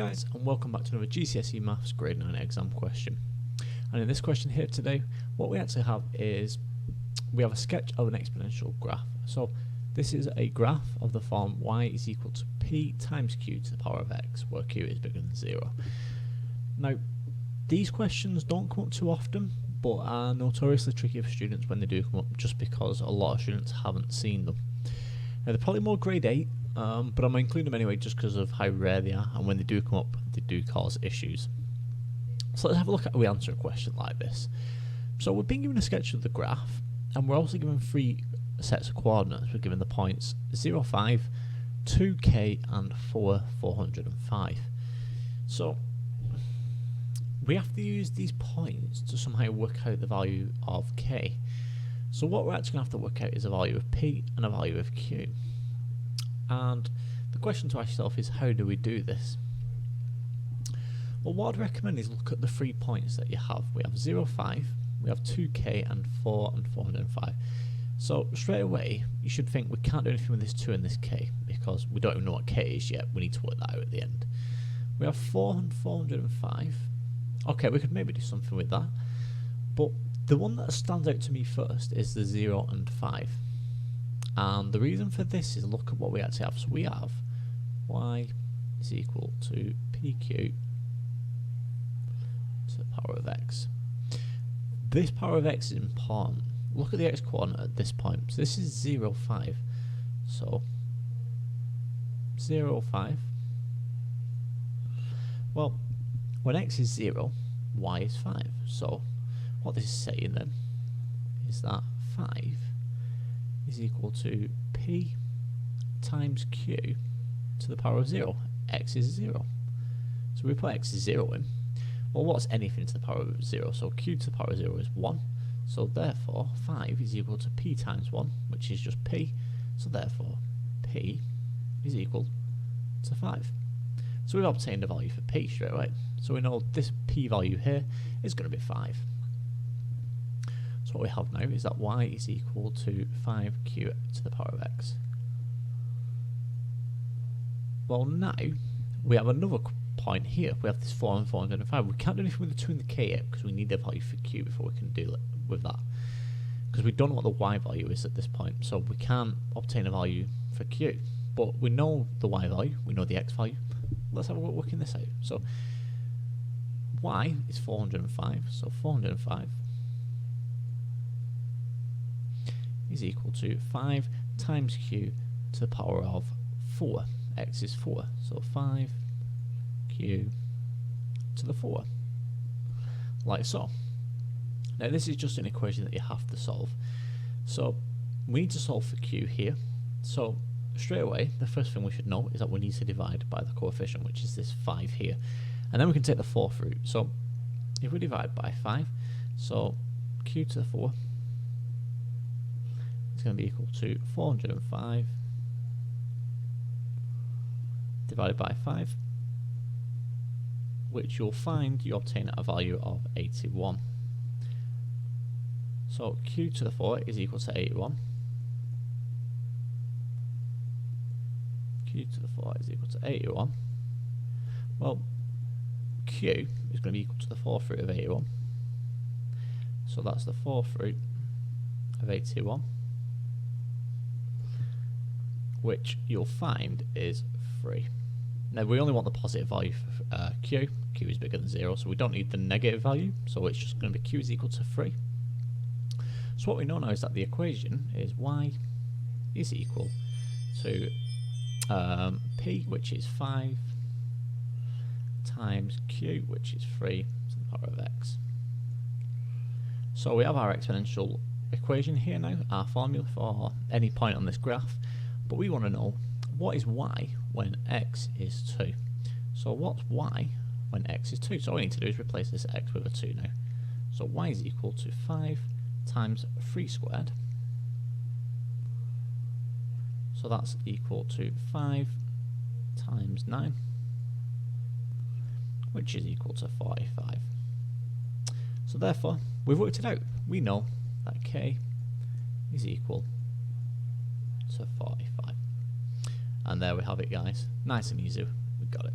Guys, and welcome back to another GCSE Maths Grade 9 exam question. And in this question here today, what we actually have is we have a sketch of an exponential graph. So this is a graph of the form y is equal to p times q to the power of x, where q is bigger than 0. Now, these questions don't come up too often, but are notoriously tricky for students when they do come up, just because a lot of students haven't seen them. Now, they're probably more grade 8. But I'm including them anyway just because of how rare they are, and when they do come up, they do cause issues. So let's have a look at how we answer a question like this. So we've been given a sketch of the graph, and we're also given 3 sets of coordinates. We're given the points 0, 5, 2k, and 4, 405. So we have to use these points to somehow work out the value of k. So what we're actually going to have to work out is a value of p and a value of q. And the question to ask yourself is, how do we do this? Well, what I'd recommend is look at the 3 points that you have. We have 0, 5, we have 2k, and 4 and 405. So straight away, you should think we can't do anything with this 2 and this k, because we don't even know what k is yet. We need to work that out at the end. We have 4 and 405. Okay, we could maybe do something with that. But the one that stands out to me first is the 0 and 5. And the reason for this is look at what we actually have. So we have y is equal to pq to the power of x. This power of x is important. Look at the x coordinate at this point. So this is 0, 5. So 0, 5. Well, when x is 0, y is 5. So what this is saying then is that 5 is equal to p times q to the power of 0. X is 0. So we put x is 0 in. Well, what's anything to the power of 0? So q to the power of 0 is 1. So therefore 5 is equal to p times 1, which is just p. So therefore p is equal to 5. So we've obtained a value for p straight away. So we know this p value here is going to be 5. So what we have now is that y is equal to 5q to the power of x. Well, now we have another point here. We have this 4 and 405. We can't do anything with the 2 and the k yet because we need the value for q before we can deal with that. Because we don't know what the y value is at this point, so we can't obtain a value for q. But we know the y value, we know the x value. Let's have a look working this out. So y is 405, so 405 is equal to 5 times q to the power of 4. X is 4, so 5q to the 4, like so. Now this is just an equation that you have to solve. So we need to solve for q here. So straight away, the first thing we should know is that we need to divide by the coefficient, which is this 5 here. And then we can take the 4th root. So if we divide by 5, so q to the 4 is going to be equal to 405 divided by 5, which you'll find you obtain a value of 81. So q to the 4 is equal to 81. Q to the 4 is equal to 81. Well, q is going to be equal to the 4th root of 81. So that's the 4th root of 81, which you'll find is 3. Now we only want the positive value for q. Q is bigger than 0, so we don't need the negative value, so it's just going to be q is equal to 3. So what we know now is that the equation is y is equal to p, which is 5, times q, which is 3 to the power of x. So we have our exponential equation here now, our formula for any point on this graph. But we want to know, what is y when x is 2? So what's y when x is 2? So all we need to do is replace this x with a 2 now. So y is equal to 5 times 3 squared. So that's equal to 5 times 9, which is equal to 45. So therefore, we've worked it out. We know that k is equal to 45. And there we have it, guys. Nice and easy. We got it.